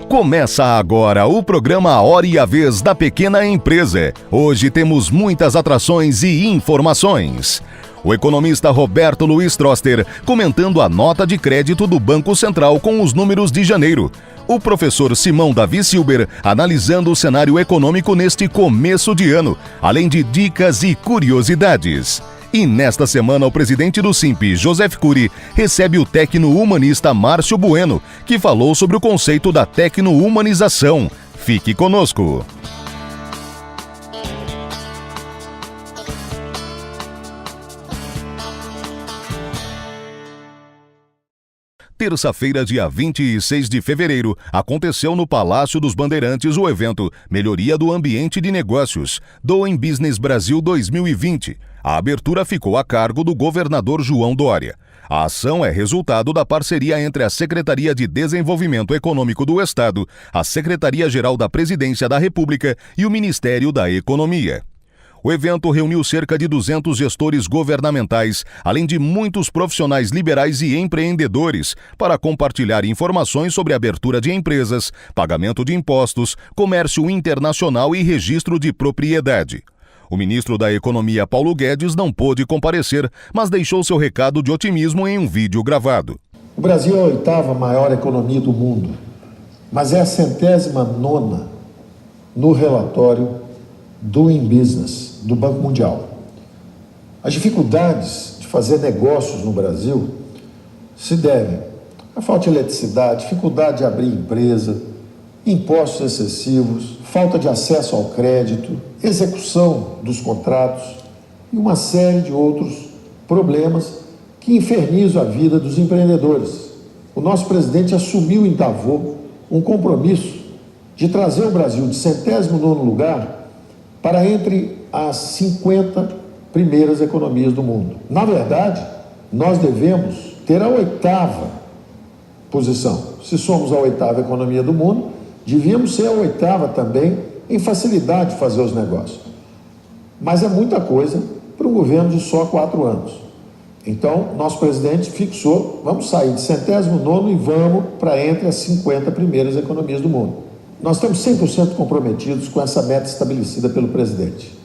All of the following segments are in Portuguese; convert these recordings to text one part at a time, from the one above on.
Começa agora o programa A Hora e a Vez da Pequena Empresa. Hoje temos muitas atrações e informações. O economista Roberto Luiz Troster comentando a nota de crédito do Banco Central com os números de janeiro. O professor Simão Davi Silber analisando o cenário econômico neste começo de ano, além de dicas e curiosidades. E nesta semana o presidente do SINP, Joseph Cury, recebe o tecno-humanista Márcio Bueno, que falou sobre o conceito da tecno-humanização. Fique conosco! Terça-feira, dia 26 de fevereiro, aconteceu no Palácio dos Bandeirantes o evento Melhoria do Ambiente de Negócios, Doing Business Brasil 2020. A abertura ficou a cargo do governador João Dória. A ação é resultado da parceria entre a Secretaria de Desenvolvimento Econômico do Estado, a Secretaria-Geral da Presidência da República e o Ministério da Economia. O evento reuniu cerca de 200 gestores governamentais, além de muitos profissionais liberais e empreendedores, para compartilhar informações sobre abertura de empresas, pagamento de impostos, comércio internacional e registro de propriedade. O ministro da Economia, Paulo Guedes, não pôde comparecer, mas deixou seu recado de otimismo em um vídeo gravado. O Brasil é a 8ª maior economia do mundo, mas é a 109ª no relatório Doing Business do Banco Mundial. As dificuldades de fazer negócios no Brasil se devem à falta de eletricidade, dificuldade de abrir empresa, impostos excessivos, falta de acesso ao crédito, execução dos contratos e uma série de outros problemas que infernizam a vida dos empreendedores. O nosso presidente assumiu em Davos um compromisso de trazer o Brasil de 109º lugar para entre as 50 primeiras economias do mundo. Na verdade, nós devemos ter a 8ª posição. Se somos a 8ª economia do mundo, devíamos ser a 8ª também em facilidade de fazer os negócios. Mas é muita coisa para um governo de só 4 anos. Então, nosso presidente fixou, vamos sair de 109º e vamos para entre as 50 primeiras economias do mundo. Nós estamos 100% comprometidos com essa meta estabelecida pelo presidente.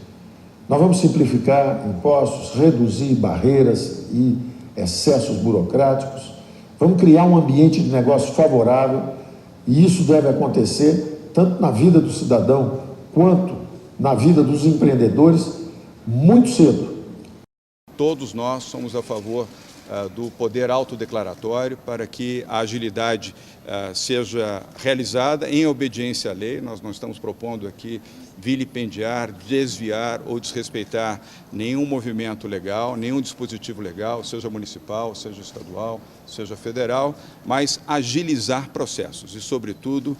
Nós vamos simplificar impostos, reduzir barreiras e excessos burocráticos, vamos criar um ambiente de negócio favorável e isso deve acontecer tanto na vida do cidadão quanto na vida dos empreendedores muito cedo. Todos nós somos a favor do poder autodeclaratório para que a agilidade seja realizada em obediência à lei. Nós não estamos propondo aqui vilipendiar, desviar ou desrespeitar nenhum movimento legal, nenhum dispositivo legal, seja municipal, seja estadual, seja federal, mas agilizar processos e, sobretudo,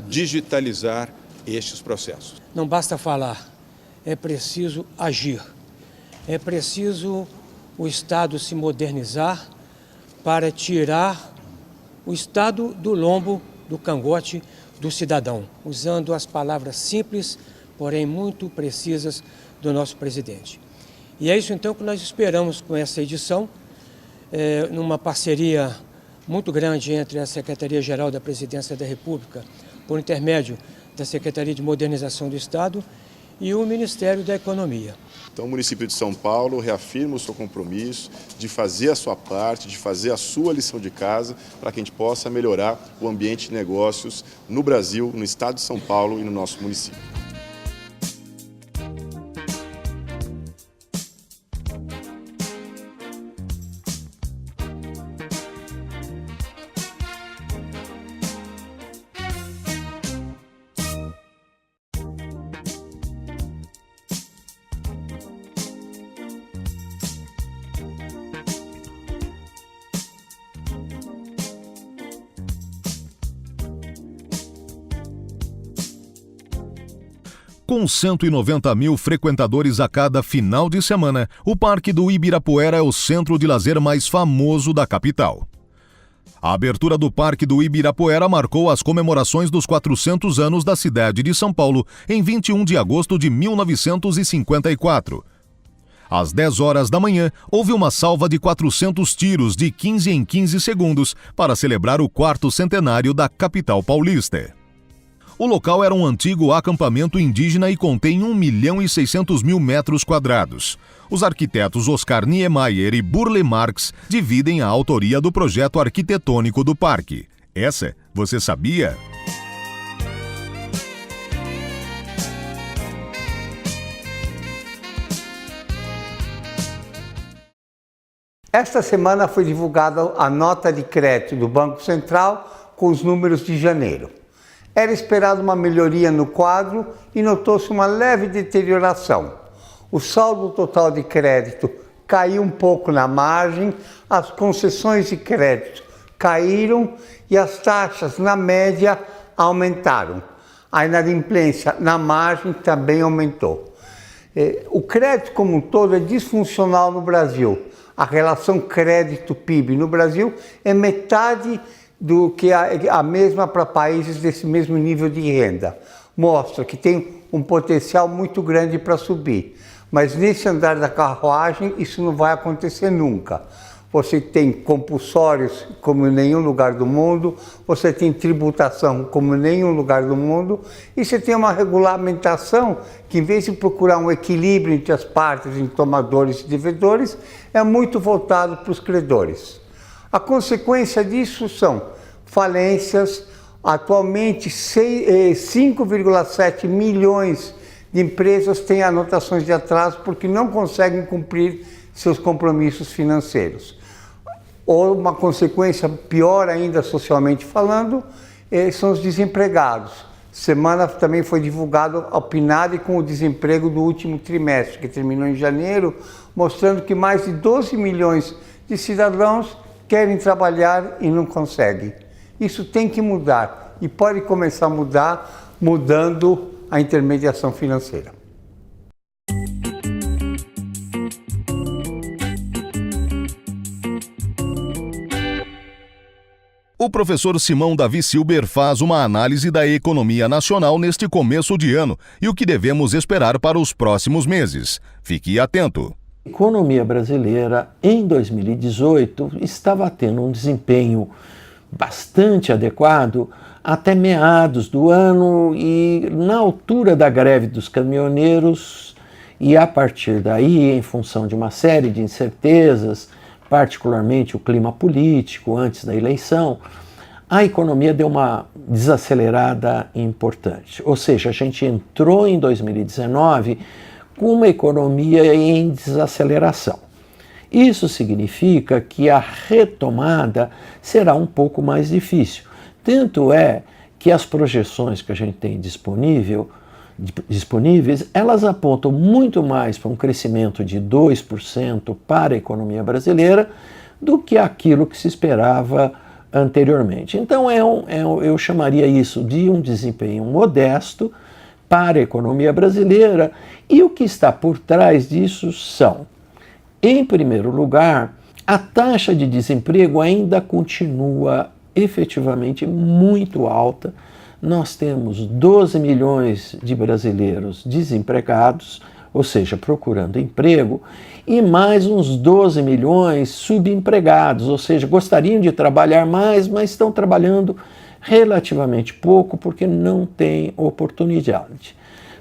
digitalizar estes processos. Não basta falar, é preciso agir, é preciso o Estado se modernizar para tirar o Estado do lombo, do cangote do cidadão, usando as palavras simples, porém muito precisas do nosso presidente. E é isso então que nós esperamos com essa edição, numa parceria muito grande entre a Secretaria-Geral da Presidência da República, por intermédio da Secretaria de Modernização do Estado e o Ministério da Economia. Então o município de São Paulo reafirma o seu compromisso de fazer a sua parte, de fazer a sua lição de casa para que a gente possa melhorar o ambiente de negócios no Brasil, no estado de São Paulo e no nosso município. Com 190 mil frequentadores a cada final de semana, o Parque do Ibirapuera é o centro de lazer mais famoso da capital. A abertura do Parque do Ibirapuera marcou as comemorações dos 400 anos da cidade de São Paulo em 21 de agosto de 1954. Às 10 horas da manhã, houve uma salva de 400 tiros de 15 em 15 segundos para celebrar o 4º centenário da capital paulista. O local era um antigo acampamento indígena e contém 1.600.000 metros quadrados. Os arquitetos Oscar Niemeyer e Burle Marx dividem a autoria do projeto arquitetônico do parque. Essa, você sabia? Esta semana foi divulgada a nota de crédito do Banco Central com os números de janeiro. Era esperada uma melhoria no quadro e notou-se uma leve deterioração. O saldo total de crédito caiu um pouco na margem, as concessões de crédito caíram e as taxas, na média, aumentaram. A inadimplência na margem também aumentou. O crédito como um todo é disfuncional no Brasil. A relação crédito-PIB no Brasil é metade do que a mesma para países desse mesmo nível de renda. Mostra que tem um potencial muito grande para subir. Mas nesse andar da carruagem isso não vai acontecer nunca. Você tem compulsórios como em nenhum lugar do mundo, você tem tributação como em nenhum lugar do mundo, e você tem uma regulamentação que, em vez de procurar um equilíbrio entre as partes, entre tomadores e devedores, é muito voltado para os credores. A consequência disso são falências. Atualmente, 5,7 milhões de empresas têm anotações de atraso porque não conseguem cumprir seus compromissos financeiros. Ou uma consequência pior ainda, socialmente falando, são os desempregados. Semana também foi divulgado ao PNAD com o desemprego do último trimestre, que terminou em janeiro, mostrando que mais de 12 milhões de cidadãos querem trabalhar e não conseguem. Isso tem que mudar e pode começar a mudar mudando a intermediação financeira. O professor Simão Davi Silber faz uma análise da economia nacional neste começo de ano e o que devemos esperar para os próximos meses. Fique atento. A economia brasileira, em 2018, estava tendo um desempenho bastante adequado até meados do ano e na altura da greve dos caminhoneiros, e a partir daí, em função de uma série de incertezas, particularmente o clima político antes da eleição, a economia deu uma desacelerada importante. Ou seja, a gente entrou em 2019 com uma economia em desaceleração. Isso significa que a retomada será um pouco mais difícil. Tanto é que as projeções que a gente tem disponíveis, elas apontam muito mais para um crescimento de 2% para a economia brasileira do que aquilo que se esperava anteriormente. Então eu chamaria isso de um desempenho modesto para a economia brasileira, e o que está por trás disso são, em primeiro lugar, a taxa de desemprego ainda continua efetivamente muito alta. Nós temos 12 milhões de brasileiros desempregados, ou seja, procurando emprego, e mais uns 12 milhões subempregados, ou seja, gostariam de trabalhar mais, mas estão trabalhando relativamente pouco porque não têm oportunidade.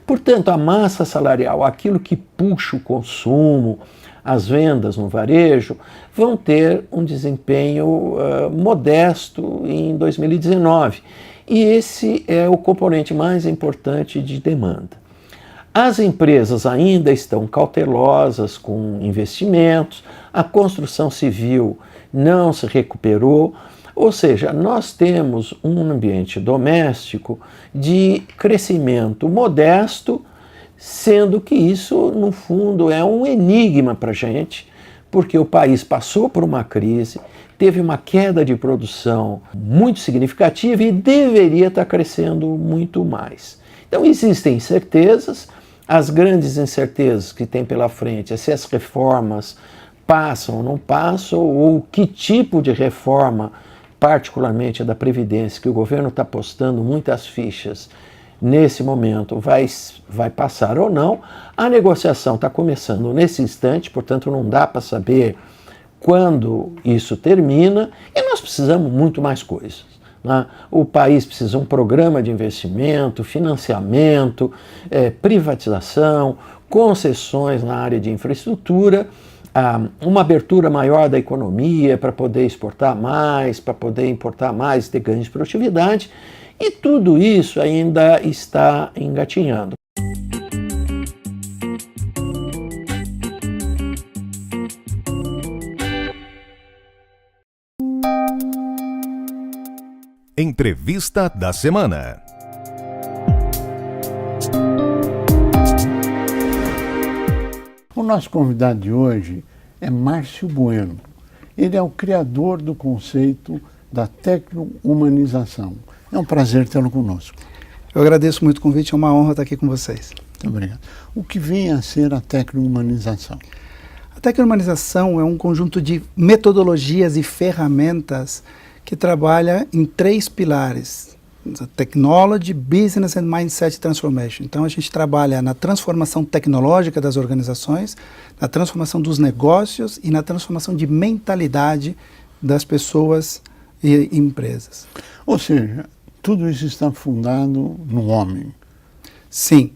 Portanto, a massa salarial, aquilo que puxa o consumo, as vendas no varejo, vão ter um desempenho modesto em 2019. E esse é o componente mais importante de demanda. As empresas ainda estão cautelosas com investimentos, a construção civil não se recuperou, ou seja, nós temos um ambiente doméstico de crescimento modesto, sendo que isso, no fundo, é um enigma para a gente, porque o país passou por uma crise, teve uma queda de produção muito significativa e deveria estar crescendo muito mais. Então existem incertezas, as grandes incertezas que tem pela frente é se as reformas passam ou não passam, ou que tipo de reforma, particularmente a da Previdência, que o governo está apostando muitas fichas nesse momento, vai passar ou não. A negociação está começando nesse instante, portanto não dá para saber quando isso termina, e nós precisamos muito mais coisas. né? O país precisa de um programa de investimento, financiamento, privatização, concessões na área de infraestrutura, uma abertura maior da economia para poder exportar mais, para poder importar mais, ter ganhos de produtividade, e tudo isso ainda está engatinhando. Entrevista da semana. O nosso convidado de hoje é Márcio Bueno. Ele é o criador do conceito da tecno-humanização. É um prazer tê-lo conosco. Eu agradeço muito o convite, é uma honra estar aqui com vocês. Muito obrigado. O que vem a ser a tecno-humanização? A tecno-humanização é um conjunto de metodologias e ferramentas que trabalha em 3 pilares: Technology, Business and Mindset Transformation. Então a gente trabalha na transformação tecnológica das organizações, na transformação dos negócios e na transformação de mentalidade das pessoas e empresas. Ou seja, tudo isso está fundado no homem. Sim.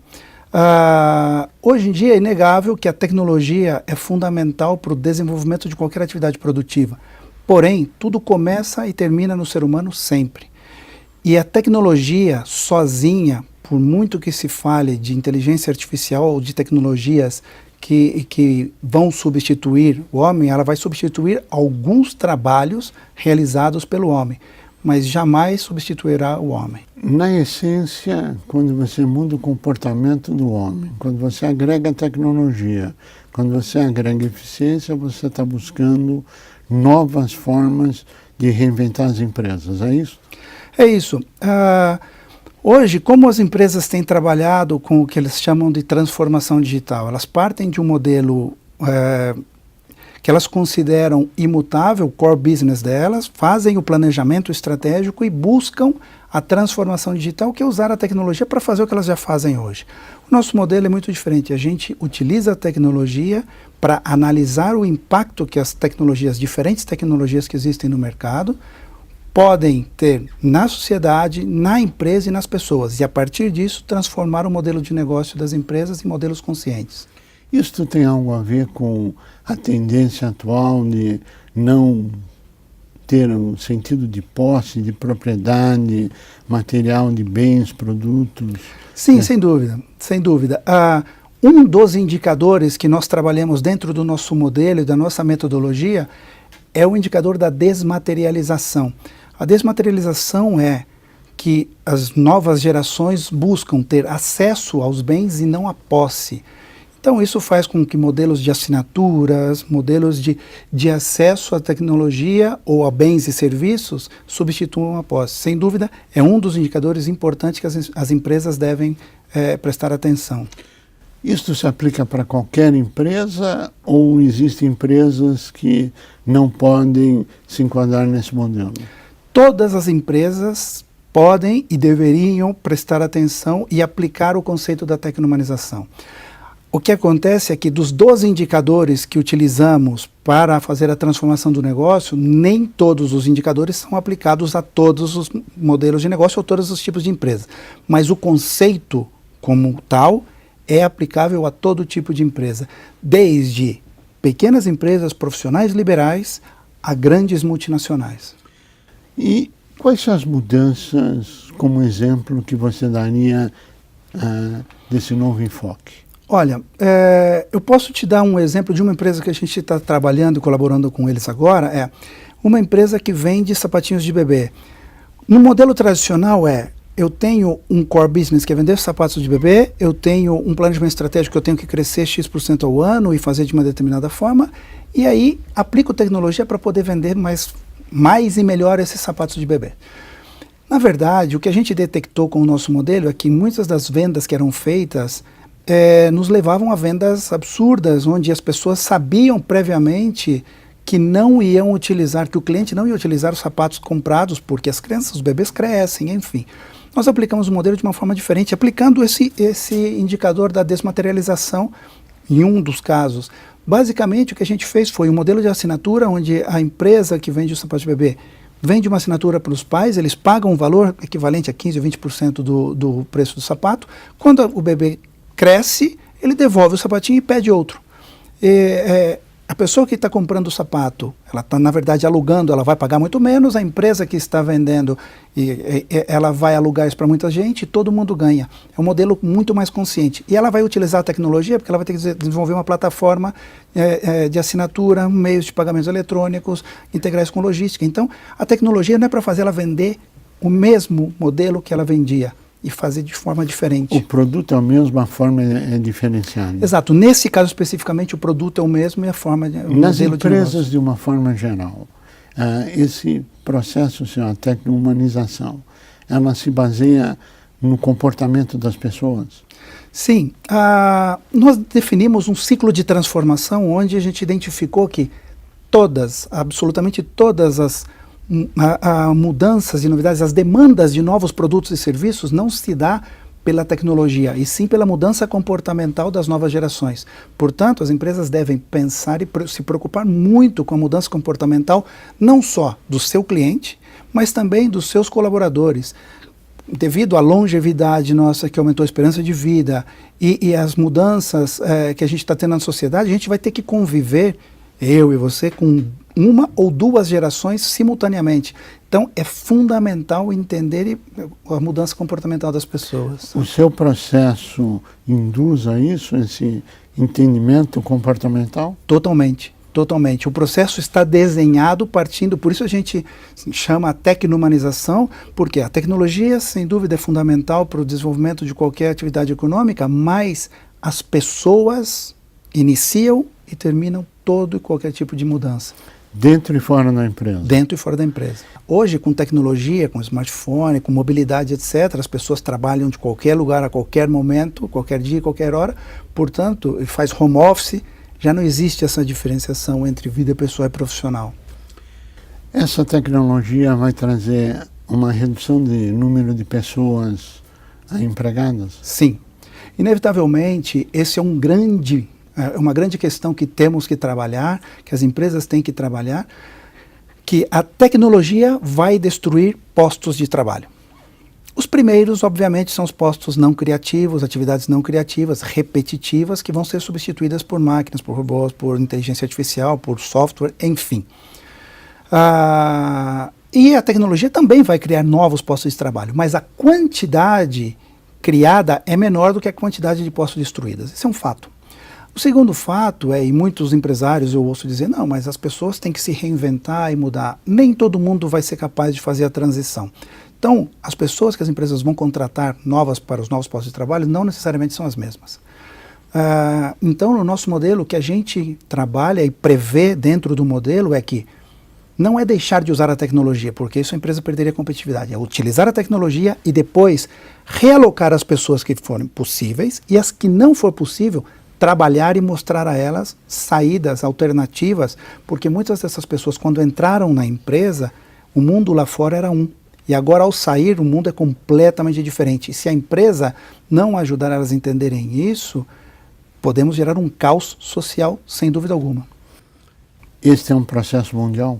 Hoje em dia é inegável que a tecnologia é fundamental para o desenvolvimento de qualquer atividade produtiva. Porém, tudo começa e termina no ser humano sempre. E a tecnologia sozinha, por muito que se fale de inteligência artificial ou de tecnologias que vão substituir o homem, ela vai substituir alguns trabalhos realizados pelo homem, mas jamais substituirá o homem. Na essência, quando você muda o comportamento do homem, quando você agrega tecnologia, quando você agrega eficiência, você está buscando novas formas de reinventar as empresas, é isso? É isso. Hoje, como as empresas têm trabalhado com o que eles chamam de transformação digital, elas partem de um modelo que elas consideram imutável, o core business delas, fazem o planejamento estratégico e buscam a transformação digital, que é usar a tecnologia para fazer o que elas já fazem hoje. O nosso modelo é muito diferente. A gente utiliza a tecnologia para analisar o impacto que as tecnologias, diferentes tecnologias que existem no mercado, podem ter na sociedade, na empresa e nas pessoas. E a partir disso, transformar o modelo de negócio das empresas em modelos conscientes. Isso tem algo a ver com a tendência atual de não ter um sentido de posse, de propriedade material de bens, produtos? Sim, sem dúvida, sem dúvida. Um dos indicadores que nós trabalhamos dentro do nosso modelo e da nossa metodologia é o indicador da desmaterialização. A desmaterialização é que as novas gerações buscam ter acesso aos bens e não a posse. Então isso faz com que modelos de assinaturas, modelos de acesso à tecnologia ou a bens e serviços substituam a posse. Sem dúvida, é um dos indicadores importantes que as empresas devem prestar atenção. Isso se aplica para qualquer empresa ou existem empresas que não podem se enquadrar nesse modelo? Todas as empresas podem e deveriam prestar atenção e aplicar o conceito da tecno-humanização. O que acontece é que dos 12 indicadores que utilizamos para fazer a transformação do negócio, nem todos os indicadores são aplicados a todos os modelos de negócio ou todos os tipos de empresa. Mas o conceito como tal é aplicável a todo tipo de empresa, desde pequenas empresas profissionais liberais a grandes multinacionais. E quais são as mudanças, como exemplo, que você daria desse novo enfoque? Olha, eu posso te dar um exemplo de uma empresa que a gente está trabalhando e colaborando com eles agora, é uma empresa que vende sapatinhos de bebê. No modelo tradicional eu tenho um core business que é vender sapatos de bebê, eu tenho um planejamento estratégico que eu tenho que crescer X% ao ano e fazer de uma determinada forma, e aí aplico tecnologia para poder vender mais e melhor esses sapatos de bebê. Na verdade, o que a gente detectou com o nosso modelo é que muitas das vendas que eram feitas nos levavam a vendas absurdas, onde as pessoas sabiam previamente que não iam utilizar, que o cliente não ia utilizar os sapatos comprados, porque as crianças, os bebês crescem, enfim. Nós aplicamos o modelo de uma forma diferente, aplicando esse indicador da desmaterialização em um dos casos. Basicamente, o que a gente fez foi um modelo de assinatura, onde a empresa que vende o sapato de bebê vende uma assinatura para os pais, eles pagam um valor equivalente a 15% ou 20% do preço do sapato. Quando o bebê cresce, ele devolve o sapatinho e pede outro. A pessoa que está comprando o sapato, ela está, na verdade, alugando, ela vai pagar muito menos, a empresa que está vendendo, ela vai alugar isso para muita gente e todo mundo ganha. É um modelo muito mais consciente. E ela vai utilizar a tecnologia, porque ela vai ter que desenvolver uma plataforma de assinatura, meios de pagamentos eletrônicos, integrar isso com logística. Então, a tecnologia não é para fazer ela vender o mesmo modelo que ela vendia, e fazer de forma diferente. O produto é o mesmo, a forma é diferenciada. Exato. Nesse caso especificamente, o produto é o mesmo e a forma de... Nas empresas, de uma forma geral, esse processo, a tecno-humanização, ela se baseia no comportamento das pessoas? Sim. Nós definimos um ciclo de transformação onde a gente identificou que absolutamente todas as mudanças e novidades, as demandas de novos produtos e serviços não se dá pela tecnologia, e sim pela mudança comportamental das novas gerações. Portanto, as empresas devem pensar e se preocupar muito com a mudança comportamental, não só do seu cliente, mas também dos seus colaboradores. Devido à longevidade nossa, que aumentou a esperança de vida, e as mudanças que a gente está tendo na sociedade, a gente vai ter que conviver, eu e você, com uma ou duas gerações simultaneamente. Então, é fundamental entender a mudança comportamental das pessoas. O seu processo induz a isso, esse entendimento comportamental? Totalmente, totalmente. O processo está desenhado partindo, por isso a gente chama a tecno-humanização, porque a tecnologia, sem dúvida, é fundamental para o desenvolvimento de qualquer atividade econômica, mas as pessoas iniciam e terminam todo e qualquer tipo de mudança. Dentro e fora da empresa? Dentro e fora da empresa. Hoje, com tecnologia, com smartphone, com mobilidade, etc., as pessoas trabalham de qualquer lugar, a qualquer momento, qualquer dia, qualquer hora. Portanto, faz home office, já não existe essa diferenciação entre vida pessoal e profissional. Essa tecnologia vai trazer uma redução de número de pessoas empregadas? Sim. Inevitavelmente, esse é uma grande questão que temos que trabalhar, que as empresas têm que trabalhar, que a tecnologia vai destruir postos de trabalho. Os primeiros, obviamente, são os postos não criativos, atividades não criativas, repetitivas, que vão ser substituídas por máquinas, por robôs, por inteligência artificial, por software, enfim. E a tecnologia também vai criar novos postos de trabalho, mas a quantidade criada é menor do que a quantidade de postos destruídos. Isso é um fato. O segundo fato e muitos empresários eu ouço dizer, não, mas as pessoas têm que se reinventar e mudar. Nem todo mundo vai ser capaz de fazer a transição. Então, as pessoas que as empresas vão contratar para os novos postos de trabalho não necessariamente são as mesmas. Então, no nosso modelo, o que a gente trabalha e prevê dentro do modelo é que não é deixar de usar a tecnologia, porque isso a empresa perderia a competitividade. É utilizar a tecnologia e depois realocar as pessoas que forem possíveis e as que não for possível, trabalhar e mostrar a elas saídas alternativas, porque muitas dessas pessoas, quando entraram na empresa, o mundo lá fora era um. E agora, ao sair, o mundo é completamente diferente. E se a empresa não ajudar elas a entenderem isso, podemos gerar um caos social, sem dúvida alguma. Este é um processo mundial?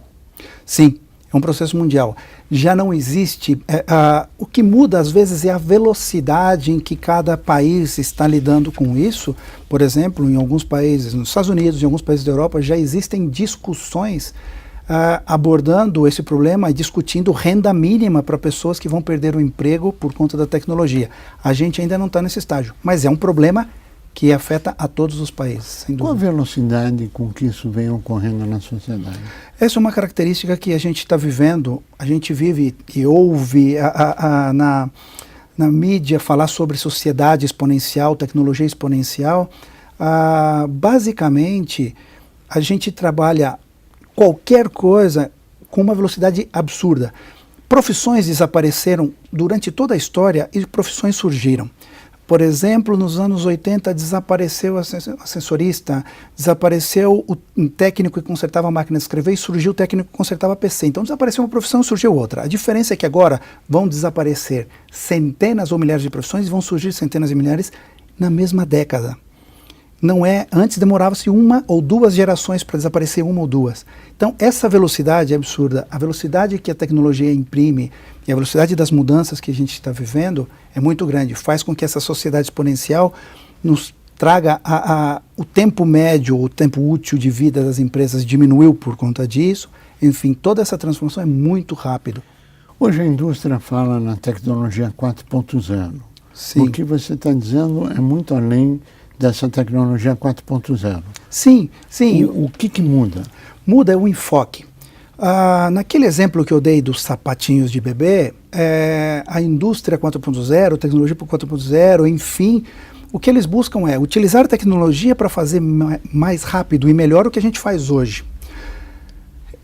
Sim, é um processo mundial. Já não existe... o que muda, às vezes, é a velocidade em que cada país está lidando com isso. Por exemplo, em alguns países, nos Estados Unidos, em alguns países da Europa, já existem discussões abordando esse problema e discutindo renda mínima para pessoas que vão perder o emprego por conta da tecnologia. A gente ainda não está nesse estágio, mas é um problema que afeta a todos os países, sem dúvida. Qual a velocidade com que isso vem ocorrendo na sociedade? Essa é uma característica que a gente está vivendo. A gente vive e ouve na mídia falar sobre sociedade exponencial, tecnologia exponencial. Basicamente, a gente trabalha qualquer coisa com uma velocidade absurda. Profissões desapareceram durante toda a história e profissões surgiram. Por exemplo, nos anos 80 desapareceu o ascensorista, desapareceu o técnico que consertava a máquina de escrever e surgiu o técnico que consertava PC. Então desapareceu uma profissão e surgiu outra. A diferença é que agora vão desaparecer centenas ou milhares de profissões e vão surgir centenas e milhares na mesma década. Não é, antes demorava-se 1 ou 2 gerações para desaparecer 1 ou 2. Então, essa velocidade é absurda. A velocidade que a tecnologia imprime e a velocidade das mudanças que a gente está vivendo é muito grande. Faz com que essa sociedade exponencial nos traga o tempo médio, o tempo útil de vida das empresas diminuiu por conta disso. Enfim, toda essa transformação é muito rápida. Hoje a indústria fala na tecnologia 4.0. Sim. O que você está dizendo é muito além dessa tecnologia 4.0. Sim, sim. O que muda? Muda o enfoque. Naquele exemplo que eu dei dos sapatinhos de bebê, a indústria 4.0, tecnologia 4.0, enfim, o que eles buscam é utilizar a tecnologia para fazer mais rápido e melhor o que a gente faz hoje.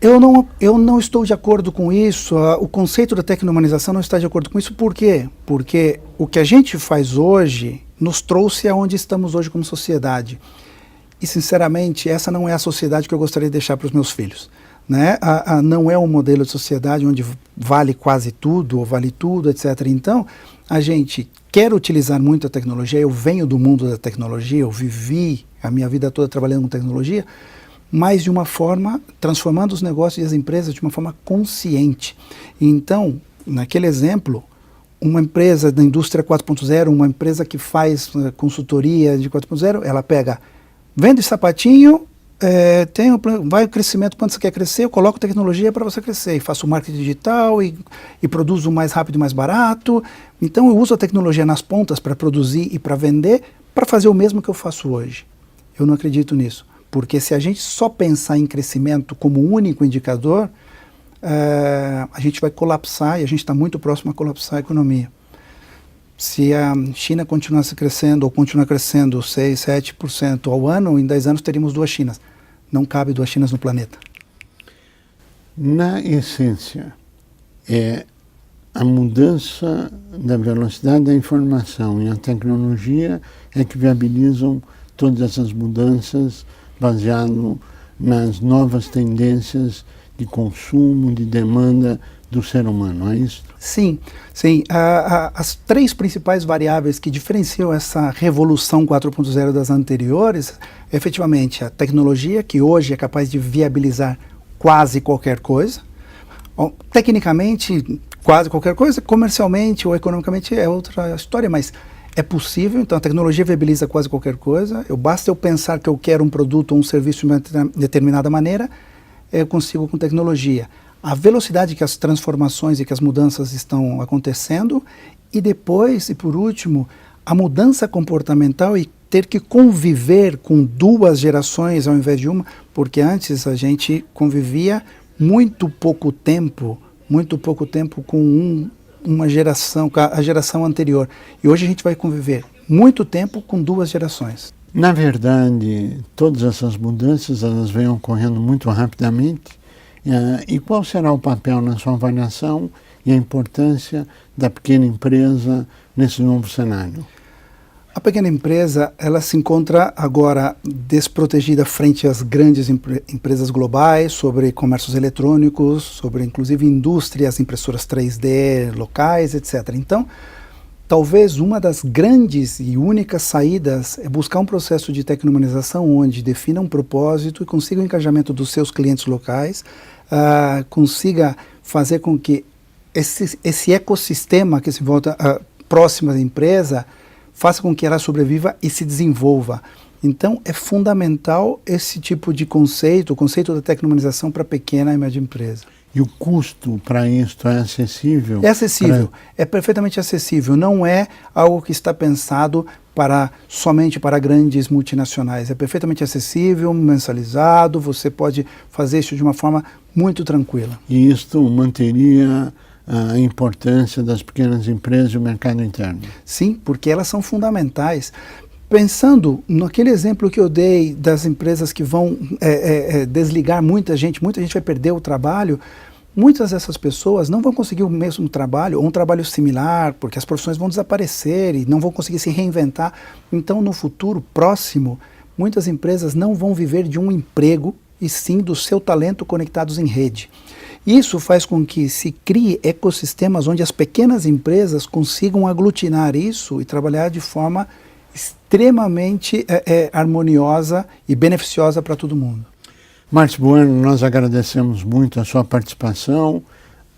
Eu não estou de acordo com isso, o conceito da tecnomanização não está de acordo com isso. Por quê? Porque o que a gente faz hoje nos trouxe aonde estamos hoje como sociedade. E, sinceramente, essa não é a sociedade que eu gostaria de deixar para os meus filhos. Né? Não é um modelo de sociedade onde vale quase tudo, ou vale tudo, etc. Então, a gente quer utilizar muito a tecnologia, eu venho do mundo da tecnologia, eu vivi a minha vida toda trabalhando com tecnologia, mas de uma forma, transformando os negócios e as empresas de uma forma consciente. Então, naquele exemplo, uma empresa da indústria 4.0, uma empresa que faz consultoria de 4.0, ela pega, vende sapatinho, vai o crescimento, quando você quer crescer, eu coloco tecnologia para você crescer, e faço marketing digital e produzo mais rápido e mais barato. Então eu uso a tecnologia nas pontas para produzir e para vender, para fazer o mesmo que eu faço hoje. Eu não acredito nisso, porque se a gente só pensar em crescimento como único indicador, a gente vai colapsar, e a gente está muito próximo a colapsar a economia. Se a China continuasse crescendo, ou continuar crescendo 6, 7% ao ano, em 10 anos teríamos 2 Chinas. Não cabe 2 Chinas no planeta. Na essência, a mudança da velocidade da informação e a tecnologia é que viabilizam todas essas mudanças baseado nas novas tendências de consumo, de demanda do ser humano, é isso? Sim, sim. As 3 principais variáveis que diferenciam essa revolução 4.0 das anteriores, efetivamente, a tecnologia, que hoje é capaz de viabilizar quase qualquer coisa. Bom, tecnicamente, quase qualquer coisa, comercialmente ou economicamente é outra história, mas é possível. Então a tecnologia viabiliza quase qualquer coisa. Basta eu pensar que eu quero um produto ou um serviço de uma determinada maneira, eu consigo com tecnologia. A velocidade que as transformações e que as mudanças estão acontecendo, e depois, e por último, a mudança comportamental e ter que conviver com 2 gerações ao invés de uma, porque antes a gente convivia muito pouco tempo com uma geração, com a geração anterior. E hoje a gente vai conviver muito tempo com 2 gerações. Na verdade, todas essas mudanças elas vêm ocorrendo muito rapidamente. E qual será o papel na sua avaliação e a importância da pequena empresa nesse novo cenário? A pequena empresa, ela se encontra agora desprotegida frente às grandes empresas globais sobre comércios eletrônicos, sobre inclusive indústrias, impressoras 3D locais, etc. Então, talvez uma das grandes e únicas saídas é buscar um processo de tecnomanização onde defina um propósito e consiga o engajamento dos seus clientes locais, consiga fazer com que esse ecossistema que se volta próximo à empresa faça com que ela sobreviva e se desenvolva. Então é fundamental esse tipo de conceito, o conceito da tecnomanização para pequena e média empresa. E o custo para isso é acessível? É acessível, é perfeitamente acessível. Não é algo que está pensado somente para grandes multinacionais. É perfeitamente acessível, mensalizado, você pode fazer isso de uma forma muito tranquila. E isto manteria a importância das pequenas empresas e o mercado interno? Sim, porque elas são fundamentais. Pensando naquele exemplo que eu dei das empresas que vão desligar muita gente vai perder o trabalho, muitas dessas pessoas não vão conseguir o mesmo trabalho, ou um trabalho similar, porque as profissões vão desaparecer e não vão conseguir se reinventar. Então, no futuro próximo, muitas empresas não vão viver de um emprego, e sim do seu talento conectados em rede. Isso faz com que se crie ecossistemas onde as pequenas empresas consigam aglutinar isso e trabalhar de forma extremamente harmoniosa e beneficiosa para todo mundo. Márcio Bueno, nós agradecemos muito a sua participação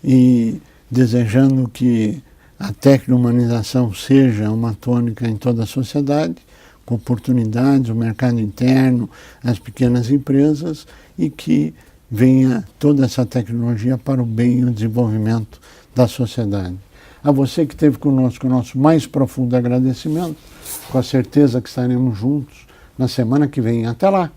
e desejando que a tecno-humanização seja uma tônica em toda a sociedade, com oportunidades, o mercado interno, as pequenas empresas, e que venha toda essa tecnologia para o bem e o desenvolvimento da sociedade. A você que esteve conosco, o nosso mais profundo agradecimento, com a certeza que estaremos juntos na semana que vem. Até lá!